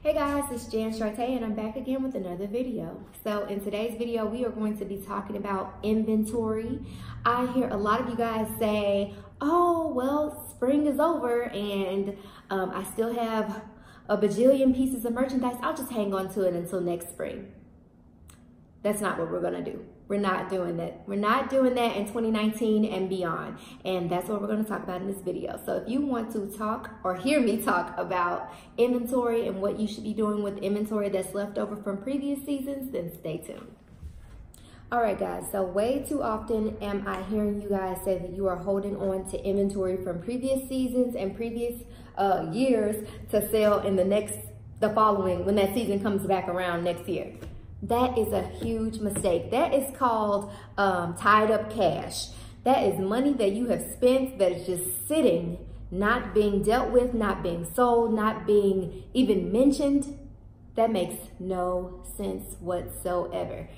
Hey guys, it's Jan Shartay and I'm back again with another video. So in today's video, we are going to be talking about inventory. I hear a lot of you guys say, oh, well, spring is over and I still have a bajillion pieces of merchandise. I'll just hang on to it until next spring. That's not what we're gonna do. We're not doing that. We're not doing that in 2019 and beyond. And that's what we're gonna talk about in this video. So if you want to talk or hear me talk about inventory and what you should be doing with inventory that's left over from previous seasons, then stay tuned. All right, guys, so way too often am I hearing you guys say that you are holding on to inventory from previous seasons and previous years to sell in the following, when that season comes back around next year. That is a huge mistake. That is called tied up cash. That is money that you have spent that is just sitting, not being dealt with, not being sold, not being even mentioned. That makes no sense whatsoever.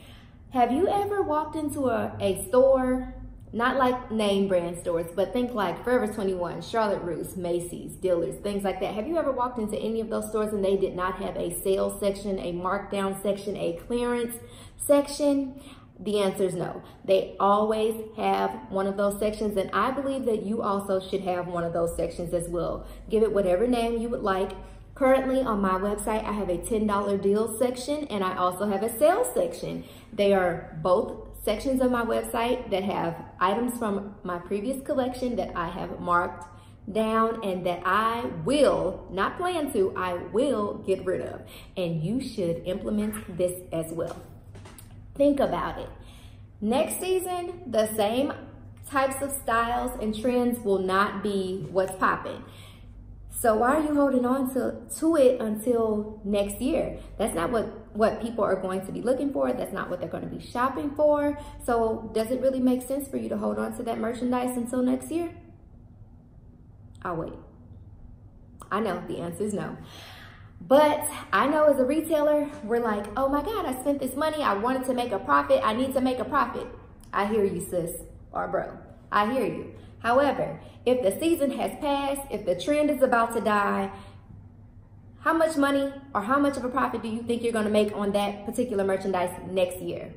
Have you ever walked into a store, not like name brand stores, but think like Forever 21, Charlotte Russe, Macy's, Dillard's, things like that. Have you ever walked into any of those stores and they did not have a sales section, a markdown section, a clearance section? The answer is no. They always have one of those sections, and I believe that you also should have one of those sections as well. Give it whatever name you would like. Currently on my website, I have a $10 deal section and I also have a sales section. They are both sections of my website that have items from my previous collection that I have marked down and that I will, not plan to, I will get rid of. And you should implement this as well. Think about it. Next season, the same types of styles and trends will not be what's popping. So why are you holding on to it until next year? That's not what people are going to be looking for. That's not what they're going to be shopping for. So does it really make sense for you to hold on to that merchandise until next year? I'll wait. I know the answer is no. But I know as a retailer, we're like, oh my God, I spent this money. I wanted to make a profit. I need to make a profit. I hear you, sis or bro. I hear you. However, if the season has passed, if the trend is about to die, how much money or how much of a profit do you think you're going to make on that particular merchandise next year?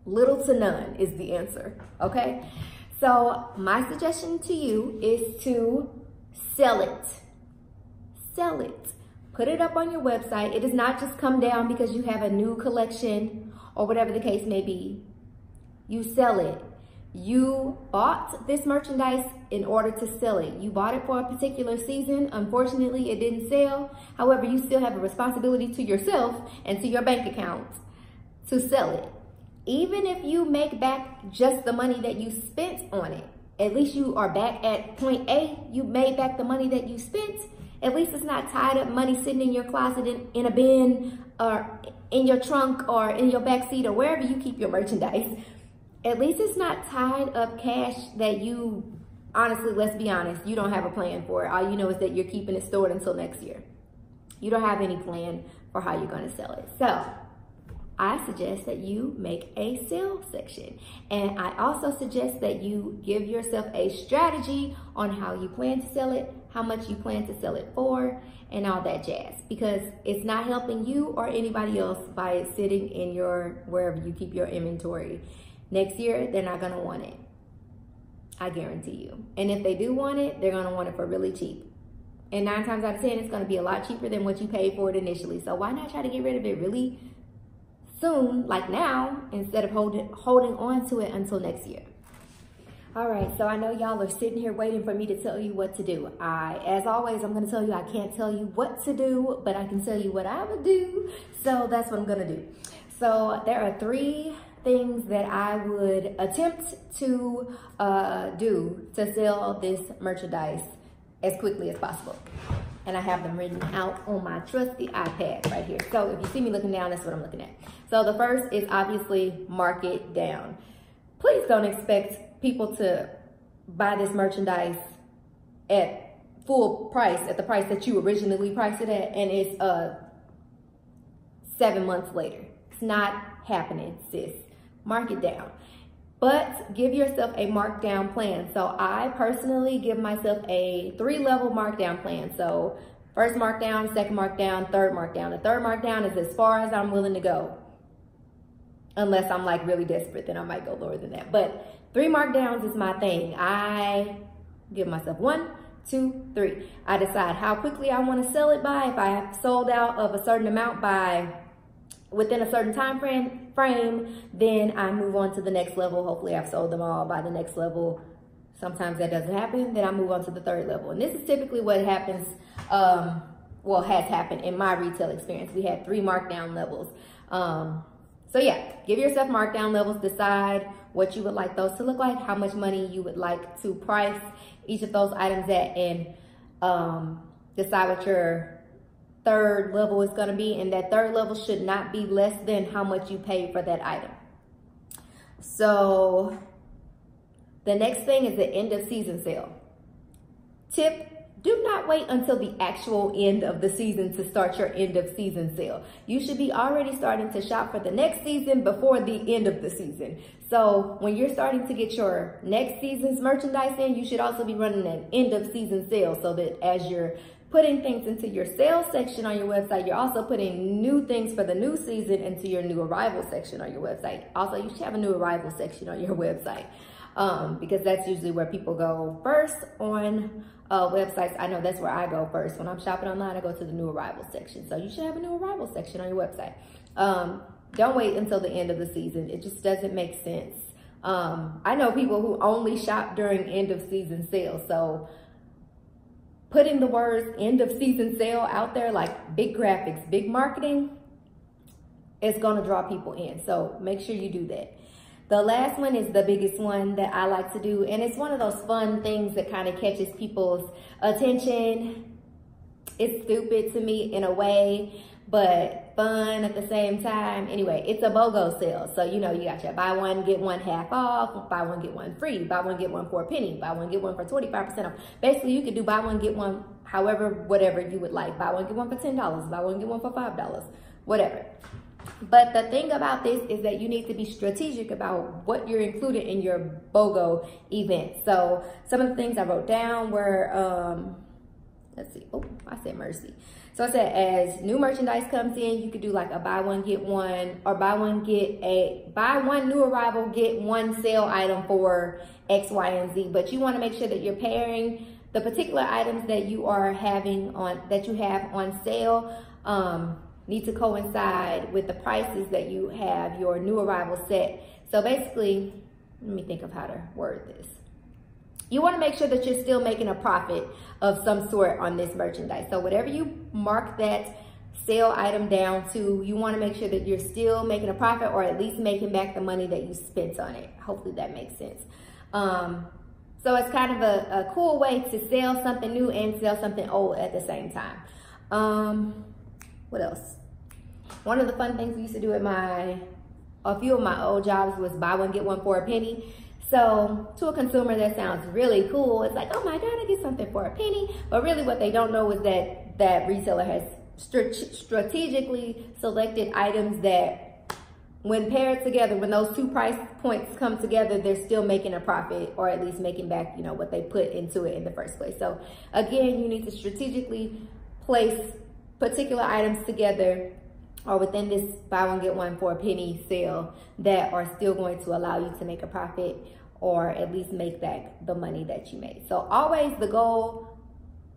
Little to none is the answer, okay? So my suggestion to you is to sell it. Sell it. Put it up on your website. It does not just come down because you have a new collection or whatever the case may be. You sell it. You bought this merchandise in order to sell it. You bought it for a particular season. Unfortunately, it didn't sell. However, you still have a responsibility to yourself and to your bank account to sell it. Even if you make back just the money that you spent on it, at least you are back at point A. You made back the money that you spent. At least it's not tied up money sitting in your closet in a bin or in your trunk or in your back seat or wherever you keep your merchandise. At least it's not tied up cash that you, honestly, let's be honest, you don't have a plan for it. All you know is that you're keeping it stored until next year. You don't have any plan for how you're going to sell it. So I suggest that you make a sales section. And I also suggest that you give yourself a strategy on how you plan to sell it, how much you plan to sell it for, and all that jazz. Because it's not helping you or anybody else by it sitting in wherever you keep your inventory. Next year, they're not gonna want it. I guarantee you. And if they do want it, they're gonna want it for really cheap. And 9 times out of 10, it's gonna be a lot cheaper than what you paid for it initially. So why not try to get rid of it really soon, like now, instead of holding on to it until next year? All right, so I know y'all are sitting here waiting for me to tell you what to do. As always, I'm gonna tell you I can't tell you what to do, but I can tell you what I would do. So that's what I'm gonna do. So there are 3 things that I would attempt to do to sell this merchandise as quickly as possible. And I have them written out on my trusty iPad right here. So if you see me looking down, that's what I'm looking at. So the first is obviously mark it down. Please don't expect people to buy this merchandise at full price, at the price that you originally priced it at, and it's 7 months later. It's not happening, sis. Mark it down. But give yourself a markdown plan. So I personally give myself a 3-level markdown plan. So First markdown, second markdown, third markdown. The third markdown is as far as I'm willing to go. Unless I'm like really desperate, then I might go lower than that. But 3 markdowns is my thing. I give myself 1, 2, 3. I decide how quickly I want to sell it by. If I have sold out of a certain amount by within a certain time frame, then I move on to the next level. Hopefully I've sold them all by the next level. Sometimes that doesn't happen. Then I move on to the third level. And this is typically what happens, well, has happened in my retail experience. We had 3 markdown levels. So yeah, give yourself markdown levels, decide what you would like those to look like, how much money you would like to price each of those items at, and decide what your third level is gonna be. And that third level should not be less than how much you paid for that item. So the next thing is the end of season sale. Tip: do not wait until the actual end of the season to start your end of season sale. You should be already starting to shop for the next season before the end of the season. So when you're starting to get your next season's merchandise in, you should also be running an end of season sale, so that as you're putting things into your sales section on your website, you're also putting new things for the new season into your new arrival section on your website. Also, you should have a new arrival section on your website. Because that's usually where people go first on websites. I know that's where I go first. When I'm shopping online, I go to the new arrival section. So you should have a new arrival section on your website. Don't wait until the end of the season. It just doesn't make sense. I know people who only shop during end of season sales. So putting the words end of season sale out there, like big graphics, big marketing, is going to draw people in. So make sure you do that. The last one is the biggest one that I like to do, and it's one of those fun things that kind of catches people's attention. It's stupid to me in a way, but fun at the same time. Anyway, it's a BOGO sale. So, you know, you got your buy one, get one half off, buy one, get one free, buy one, get one for a penny, buy one, get one for 25% off. Basically, you could do buy one, get one, however, whatever you would like. Buy one, get one for $10, buy one, get one for $5, whatever. But the thing about this is that you need to be strategic about what you're including in your BOGO event. So some of the things I wrote down were, let's see, oh, I said mercy. So I said, as new merchandise comes in, you could do like a buy one, get one, or buy one new arrival, get one sale item for X, Y, and Z. But you want to make sure that you're pairing the particular items that you are having on, that you have on sale, need to coincide with the prices that you have your new arrival set. So basically, let me think of how to word this. You want to make sure that you're still making a profit of some sort on this merchandise. So whatever you mark that sale item down to, you want to make sure that you're still making a profit, or at least making back the money that you spent on it. Hopefully that makes sense. So it's kind of a cool way to sell something new and sell something old at the same time. What else? One of the fun things we used to do at a few of my old jobs was buy one, get one for a penny. So to a consumer, that sounds really cool. It's like, oh my God, I get something for a penny. But really what they don't know is that that retailer has strategically selected items that when paired together, when those two price points come together, they're still making a profit, or at least making back, you know, what they put into it in the first place. So again, you need to strategically place particular items together, or within this buy one, get one for a penny sale, that are still going to allow you to make a profit, or at least make back the money that you made. So always the goal,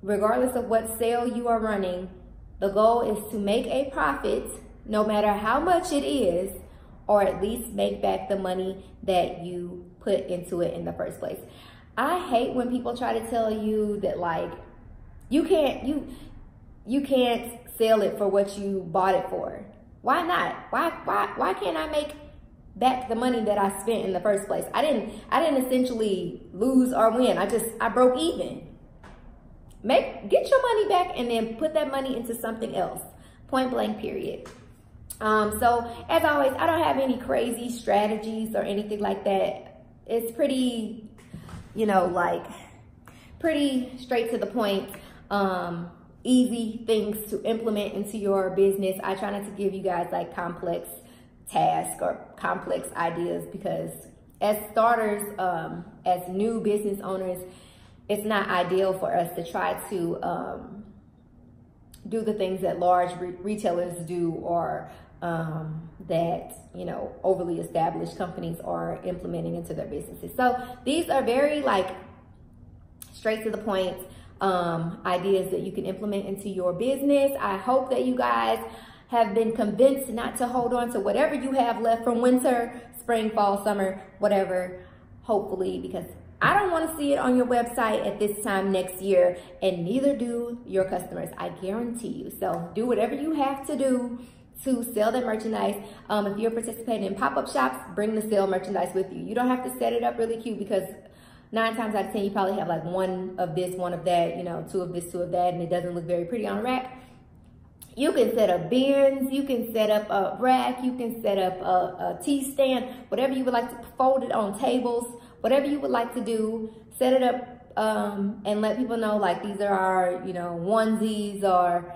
regardless of what sale you are running, the goal is to make a profit, no matter how much it is, or at least make back the money that you put into it in the first place. I hate when people try to tell you that, like, you can't sell it for what you bought it for. Why not? Why can't I make back the money that I spent in the first place? I didn't essentially lose or win. I broke even. Get your money back and then put that money into something else. Point blank, period. So as always, I don't have any crazy strategies or anything like that. It's pretty, you know, like pretty straight to the point. Easy things to implement into your business. I try not to give you guys like complex tasks or complex ideas, because as starters, as new business owners, it's not ideal for us to try to do the things that large retailers do, or that, you know, overly established companies are implementing into their businesses. So these are very like straight to the point ideas that you can implement into your business. I hope that you guys have been convinced not to hold on to whatever you have left from winter, spring, fall, summer, whatever, hopefully, because I don't want to see it on your website at this time next year, and neither do your customers, I guarantee you. So do whatever you have to do to sell that merchandise. If you're participating in pop-up shops, bring the sale merchandise with you. You don't have to set it up really cute, because 9 times out of 10, you probably have like one of this, one of that, you know, 2 of this, 2 of that, and it doesn't look very pretty on a rack. You can set up bins, you can set up a rack, you can set up a tea stand, whatever you would like to, fold it on tables, whatever you would like to do, set it up and let people know like these are our, you know, onesies, or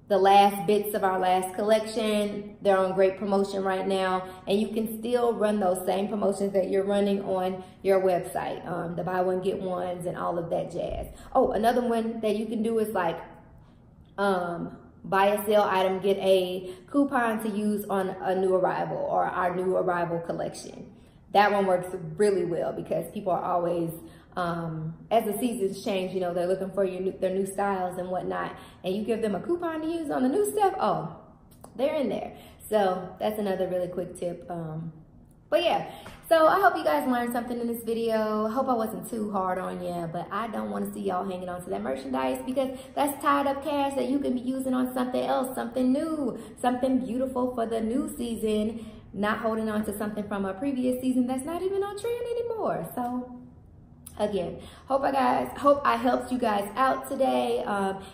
the last bits of our last collection. They're on great promotion right now, and you can still run those same promotions that you're running on your website, the buy one get ones and all of that jazz. Oh, another one that you can do is like buy a sale item, get a coupon to use on a new arrival or our new arrival collection. That one works really well, because people are always, as the seasons change, you know, they're looking for their new styles and whatnot, and you give them a coupon to use on the new stuff, oh, they're in there. So that's another really quick tip. But yeah, so I hope you guys learned something in this video. I hope I wasn't too hard on you, but I don't want to see y'all hanging on to that merchandise, because that's tied up cash that you can be using on something else, something new, something beautiful for the new season, not holding on to something from a previous season that's not even on trend anymore. So again, hope I helped you guys out today.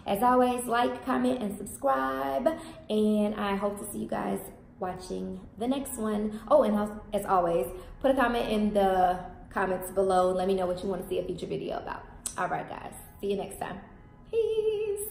As always, like, comment, and subscribe, and I hope to see you guys watching the next one. Oh, and as always, put a comment in the comments below. Let me know what you want to see a future video about. All right, guys. See you next time. Peace.